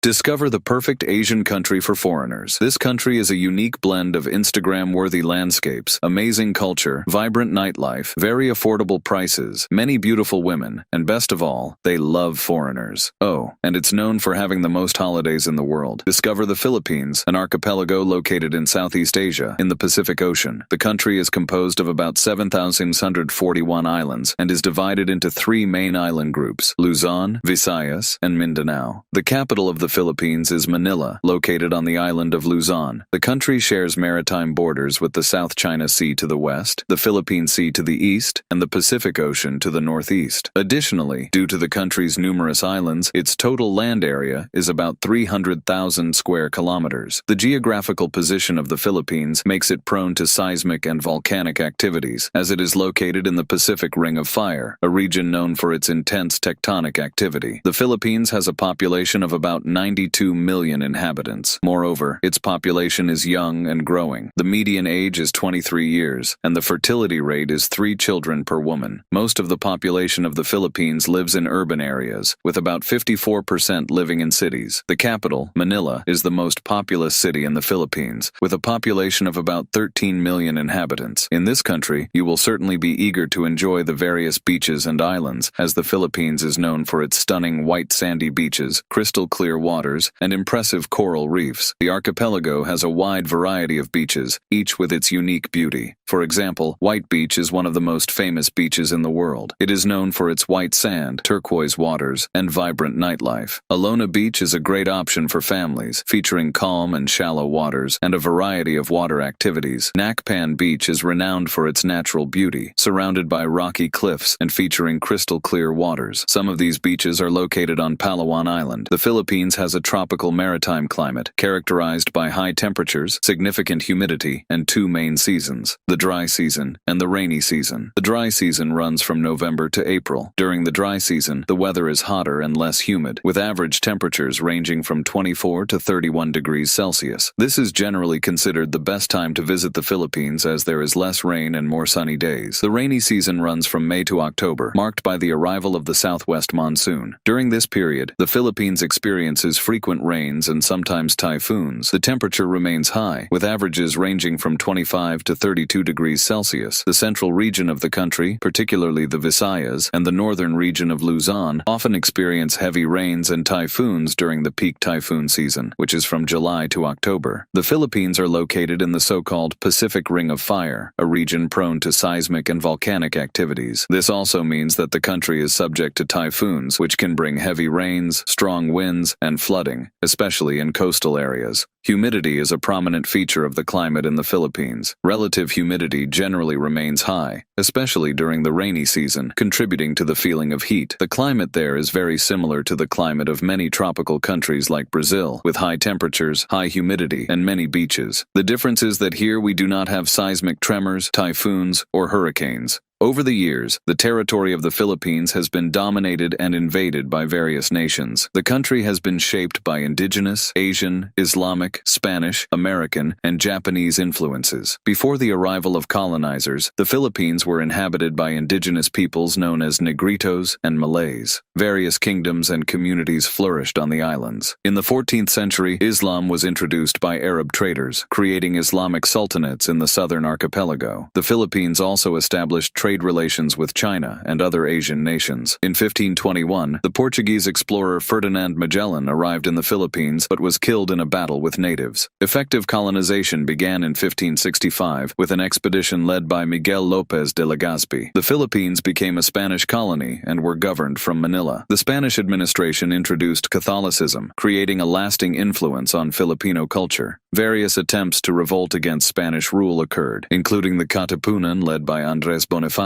Discover the perfect Asian country for foreigners. This country is a unique blend of Instagram-worthy landscapes, amazing culture, vibrant nightlife, very affordable prices, many beautiful women, and best of all, they love foreigners. Oh, and it's known for having the most holidays in the world. Discover the Philippines, an archipelago located in Southeast Asia, in the Pacific Ocean. The country is composed of about 7,641 islands and is divided into three main island groups: Luzon, Visayas, and Mindanao. The capital of the Philippines is Manila, located on the island of Luzon. The country shares maritime borders with the South China Sea to the west, the Philippine Sea to the east, and the Pacific Ocean to the northeast. Additionally, due to the country's numerous islands, its total land area is about 300,000 square kilometers. The geographical position of the Philippines makes it prone to seismic and volcanic activities, as it is located in the Pacific Ring of Fire, a region known for its intense tectonic activity. The Philippines has a population of about 92 million inhabitants. Moreover, its population is young and growing. The median age is 23 years, and the fertility rate is 3 children per woman. Most of the population of the Philippines lives in urban areas, with about 54% living in cities. The capital, Manila, is the most populous city in the Philippines, with a population of about 13 million inhabitants. In this country, you will certainly be eager to enjoy the various beaches and islands, as the Philippines is known for its stunning white sandy beaches, crystal clear waters, and impressive coral reefs. The archipelago has a wide variety of beaches, each with its unique beauty. For example, White Beach is one of the most famous beaches in the world. It is known for its white sand, turquoise waters, and vibrant nightlife. Alona Beach is a great option for families, featuring calm and shallow waters and a variety of water activities. Nakpan Beach is renowned for its natural beauty, surrounded by rocky cliffs and featuring crystal clear waters. Some of these beaches are located on Palawan Island. The Philippines has a tropical maritime climate, characterized by high temperatures, significant humidity, and 2 main seasons: the dry season and the rainy season. The dry season runs from November to April. During the dry season, the weather is hotter and less humid, with average temperatures ranging from 24 to 31 degrees Celsius. This is generally considered the best time to visit the Philippines, as there is less rain and more sunny days. The rainy season runs from May to October, marked by the arrival of the southwest monsoon. During this period, the Philippines experiences frequent rains and sometimes typhoons. The temperature remains high, with averages ranging from 25 to 32 degrees Celsius. The central region of the country, particularly the Visayas, and the northern region of Luzon, often experience heavy rains and typhoons during the peak typhoon season, which is from July to October. The Philippines are located in the so-called Pacific Ring of Fire, a region prone to seismic and volcanic activities. This also means that the country is subject to typhoons, which can bring heavy rains, strong winds, and flooding, especially in coastal areas. Humidity is a prominent feature of the climate in the Philippines. Relative humidity generally remains high, especially during the rainy season, contributing to the feeling of heat. The climate there is very similar to the climate of many tropical countries like Brazil, with high temperatures, high humidity, and many beaches. The difference is that here we do not have seismic tremors, typhoons, or hurricanes. Over the years, the territory of the Philippines has been dominated and invaded by various nations. The country has been shaped by indigenous, Asian, Islamic, Spanish, American, and Japanese influences. Before the arrival of colonizers, the Philippines were inhabited by indigenous peoples known as Negritos and Malays. Various kingdoms and communities flourished on the islands. In the 14th century, Islam was introduced by Arab traders, creating Islamic sultanates in the southern archipelago. The Philippines also established trade relations with China and other Asian nations. In 1521, the Portuguese explorer Ferdinand Magellan arrived in the Philippines but was killed in a battle with natives. Effective colonization began in 1565 with an expedition led by Miguel López de Legazpi. The Philippines became a Spanish colony and were governed from Manila. The Spanish administration introduced Catholicism, creating a lasting influence on Filipino culture. Various attempts to revolt against Spanish rule occurred, including the Katipunan led by Andrés Bonifacio.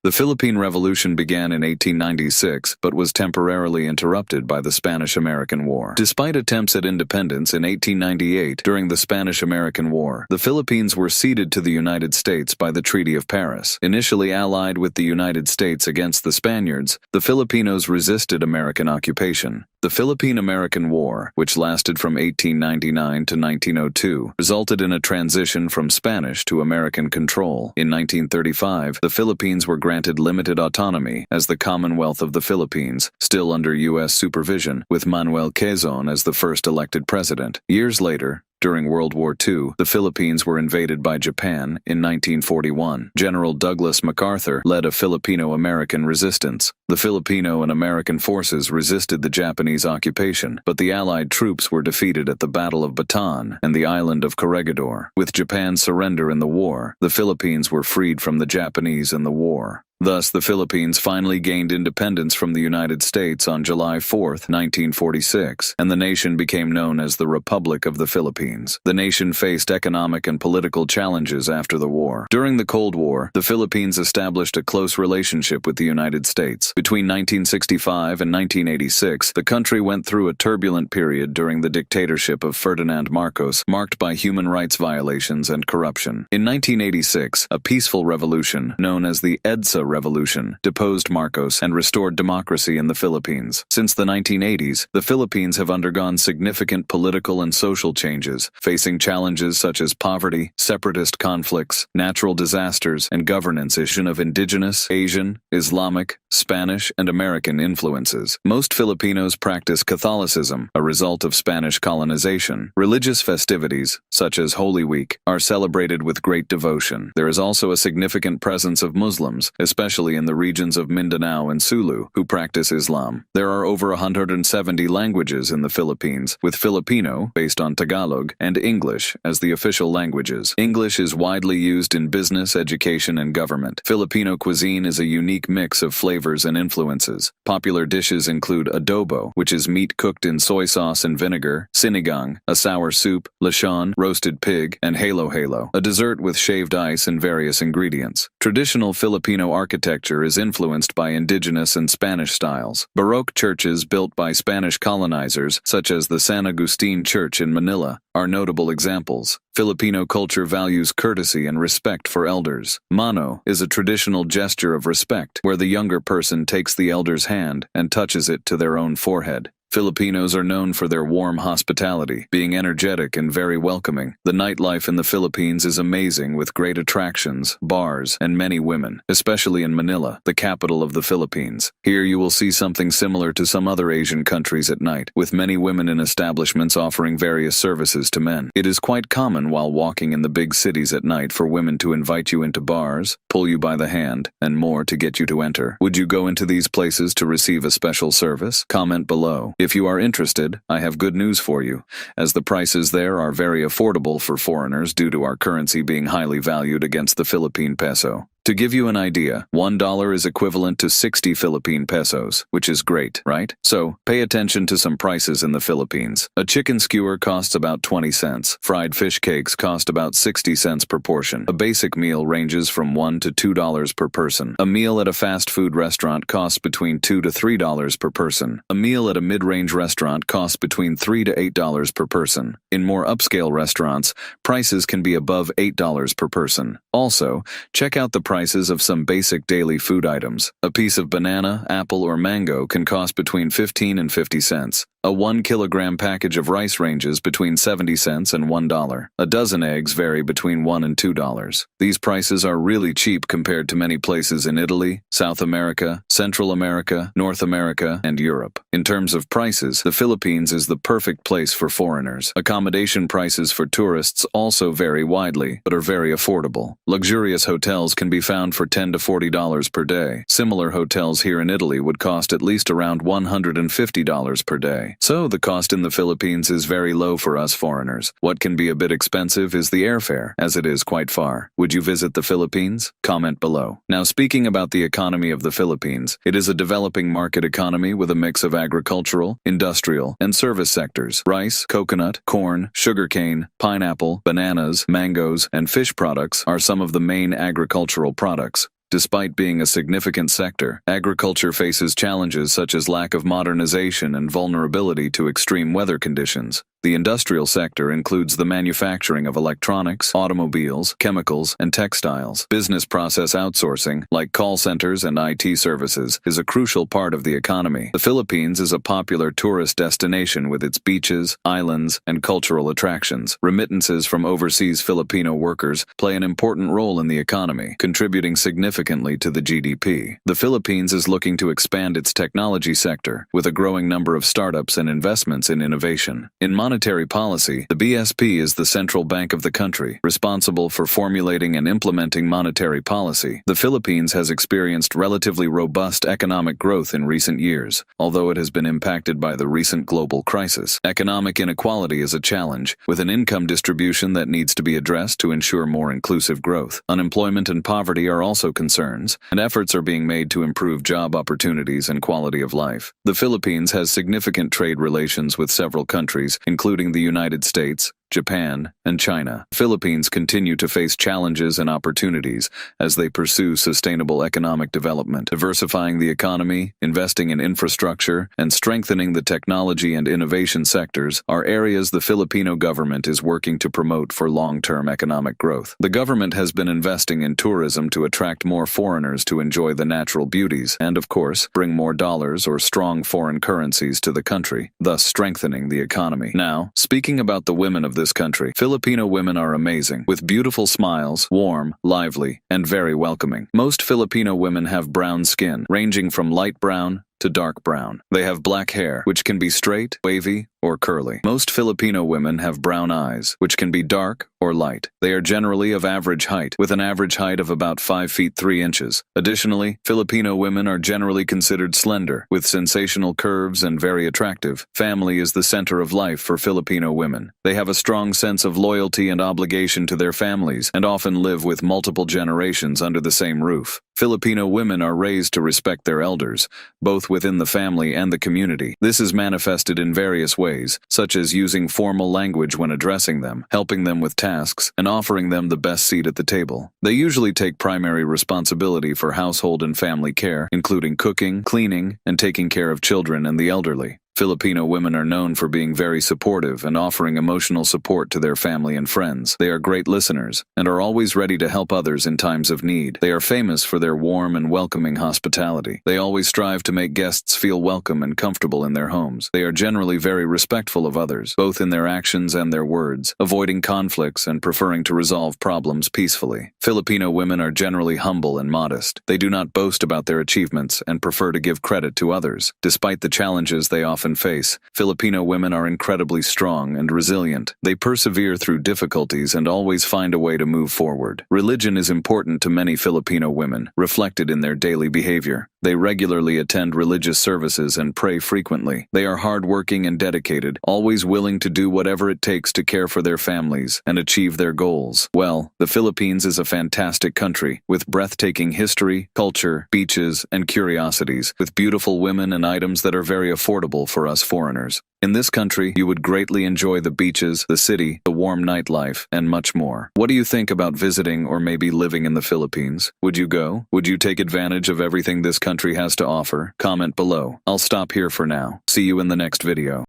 The Philippine Revolution began in 1896 but was temporarily interrupted by the Spanish-American War. Despite attempts at independence in 1898 during the Spanish-American War, the Philippines were ceded to the United States by the Treaty of Paris. Initially allied with the United States against the Spaniards, the Filipinos resisted American occupation. The Philippine-American War, which lasted from 1899 to 1902, resulted in a transition from Spanish to American control. In 1935, the Philippines were granted limited autonomy as the Commonwealth of the Philippines, still under U.S. supervision, with Manuel Quezon as the first elected president. Years later, during World War II, the Philippines were invaded by Japan in 1941. General Douglas MacArthur led a Filipino-American resistance. The Filipino and American forces resisted the Japanese occupation, but the Allied troops were defeated at the Battle of Bataan and the island of Corregidor. With Japan's surrender in the war, the Philippines were freed from the Japanese in the war. Thus, the Philippines finally gained independence from the United States on July 4, 1946, and the nation became known as the Republic of the Philippines. The nation faced economic and political challenges after the war. During the Cold War, the Philippines established a close relationship with the United States. Between 1965 and 1986, the country went through a turbulent period during the dictatorship of Ferdinand Marcos, marked by human rights violations and corruption. In 1986, a peaceful revolution, known as the EDSA Revolution, deposed Marcos and restored democracy in the Philippines. Since the 1980s, the Philippines have undergone significant political and social changes, facing challenges such as poverty, separatist conflicts, natural disasters, and governance issues of indigenous, Asian, Islamic, Spanish, and American influences. Most Filipinos practice Catholicism, a result of Spanish colonization. Religious festivities, such as Holy Week, are celebrated with great devotion. There is also a significant presence of Muslims, especially in the regions of Mindanao and Sulu, who practice Islam. There are over 170 languages in the Philippines, with Filipino, based on Tagalog, and English as the official languages. English is widely used in business, education, and government. Filipino cuisine is a unique mix of flavors and influences. Popular dishes include adobo, which is meat cooked in soy sauce and vinegar, sinigang, a sour soup, lechon, roasted pig, and halo-halo, a dessert with shaved ice and various ingredients. Traditional Filipino architecture is influenced by indigenous and Spanish styles. Baroque churches built by Spanish colonizers, such as the San Agustin Church in Manila, are notable examples. Filipino culture values courtesy and respect for elders. Mano is a traditional gesture of respect, where the younger person takes the elder's hand and touches it to their own forehead. Filipinos are known for their warm hospitality, being energetic and very welcoming. The nightlife in the Philippines is amazing, with great attractions, bars, and many women, especially in Manila, the capital of the Philippines. Here you will see something similar to some other Asian countries at night, with many women in establishments offering various services to men. It is quite common while walking in the big cities at night for women to invite you into bars, pull you by the hand, and more to get you to enter. Would you go into these places to receive a special service? Comment below. If you are interested, I have good news for you, as the prices there are very affordable for foreigners due to our currency being highly valued against the Philippine peso. To give you an idea, $1 is equivalent to 60 Philippine pesos, which is great, right? So, pay attention to some prices in the Philippines. A chicken skewer costs about 20 cents. Fried fish cakes cost about 60 cents per portion. A basic meal ranges from $1 to $2 per person. A meal at a fast food restaurant costs between $2 to $3 per person. A meal at a mid-range restaurant costs between $3 to $8 per person. In more upscale restaurants, prices can be above $8 per person. Also, check out the prices of some basic daily food items. A piece of banana, apple, or mango can cost between 15 and 50 cents. A 1 kilogram package of rice ranges between 70 cents and $1. A dozen eggs vary between $1 and $2. These prices are really cheap compared to many places in Italy, South America, Central America, North America, and Europe. In terms of prices, the Philippines is the perfect place for foreigners. Accommodation prices for tourists also vary widely, but are very affordable. Luxurious hotels can be found for $10 to $40 per day. Similar hotels here in Italy would cost at least around $150 per day. So the cost in the Philippines is very low for us foreigners. What can be a bit expensive is the airfare, as it is quite far. Would you visit the Philippines? Comment below. Now, speaking about the economy of the Philippines, it is a developing market economy with a mix of agricultural, industrial, and service sectors. Rice, coconut, corn, sugarcane, pineapple, bananas, mangoes, and fish products are some of the main agricultural products. Despite being a significant sector, agriculture faces challenges such as lack of modernization and vulnerability to extreme weather conditions. The industrial sector includes the manufacturing of electronics, automobiles, chemicals, and textiles. Business process outsourcing, like call centers and IT services, is a crucial part of the economy. The Philippines is a popular tourist destination with its beaches, islands, and cultural attractions. Remittances from overseas Filipino workers play an important role in the economy, contributing significantly to the GDP. The Philippines is looking to expand its technology sector, with a growing number of startups and investments in innovation. In monetary policy, the BSP is the central bank of the country, responsible for formulating and implementing monetary policy. The Philippines has experienced relatively robust economic growth in recent years, although it has been impacted by the recent global crisis. Economic inequality is a challenge, with an income distribution that needs to be addressed to ensure more inclusive growth. Unemployment and poverty are also concerns, and efforts are being made to improve job opportunities and quality of life. The Philippines has significant trade relations with several countries, including the United States, Japan, and China. Philippines continue to face challenges and opportunities as they pursue sustainable economic development. Diversifying the economy, investing in infrastructure, and strengthening the technology and innovation sectors are areas the Filipino government is working to promote for long-term economic growth. The government has been investing in tourism to attract more foreigners to enjoy the natural beauties and, of course, bring more dollars or strong foreign currencies to the country, thus strengthening the economy. Now, speaking about the women of this country, Filipino women are amazing, with beautiful smiles, warm, lively, and very welcoming. Most Filipino women have brown skin, ranging from light brown to dark brown. They have black hair, which can be straight, wavy, or curly. Most Filipino women have brown eyes, which can be dark or light. They are generally of average height, with an average height of about 5 feet 3 inches. Additionally, Filipino women are generally considered slender, with sensational curves and very attractive. Family is the center of life for Filipino women. They have a strong sense of loyalty and obligation to their families, and often live with multiple generations under the same roof. Filipino women are raised to respect their elders, both within the family and the community. This is manifested in various ways, such as using formal language when addressing them, helping them with tasks, and offering them the best seat at the table. They usually take primary responsibility for household and family care, including cooking, cleaning, and taking care of children and the elderly. Filipino women are known for being very supportive and offering emotional support to their family and friends. They are great listeners and are always ready to help others in times of need. They are famous for their warm and welcoming hospitality. They always strive to make guests feel welcome and comfortable in their homes. They are generally very respectful of others, both in their actions and their words, avoiding conflicts and preferring to resolve problems peacefully. Filipino women are generally humble and modest. They do not boast about their achievements and prefer to give credit to others. Despite the challenges they often face, Filipino women are incredibly strong and resilient. They persevere through difficulties and always find a way to move forward. Religion is important to many Filipino women, reflected in their daily behavior. They regularly attend religious services and pray frequently. They are hardworking and dedicated, always willing to do whatever it takes to care for their families and achieve their goals. Well, the Philippines is a fantastic country, with breathtaking history, culture, beaches, and curiosities, with beautiful women and items that are very affordable for us foreigners. In this country, you would greatly enjoy the beaches, the city, the warm nightlife, and much more. What do you think about visiting or maybe living in the Philippines? Would you go? Would you take advantage of everything this country has to offer? Comment below. I'll stop here for now. See you in the next video.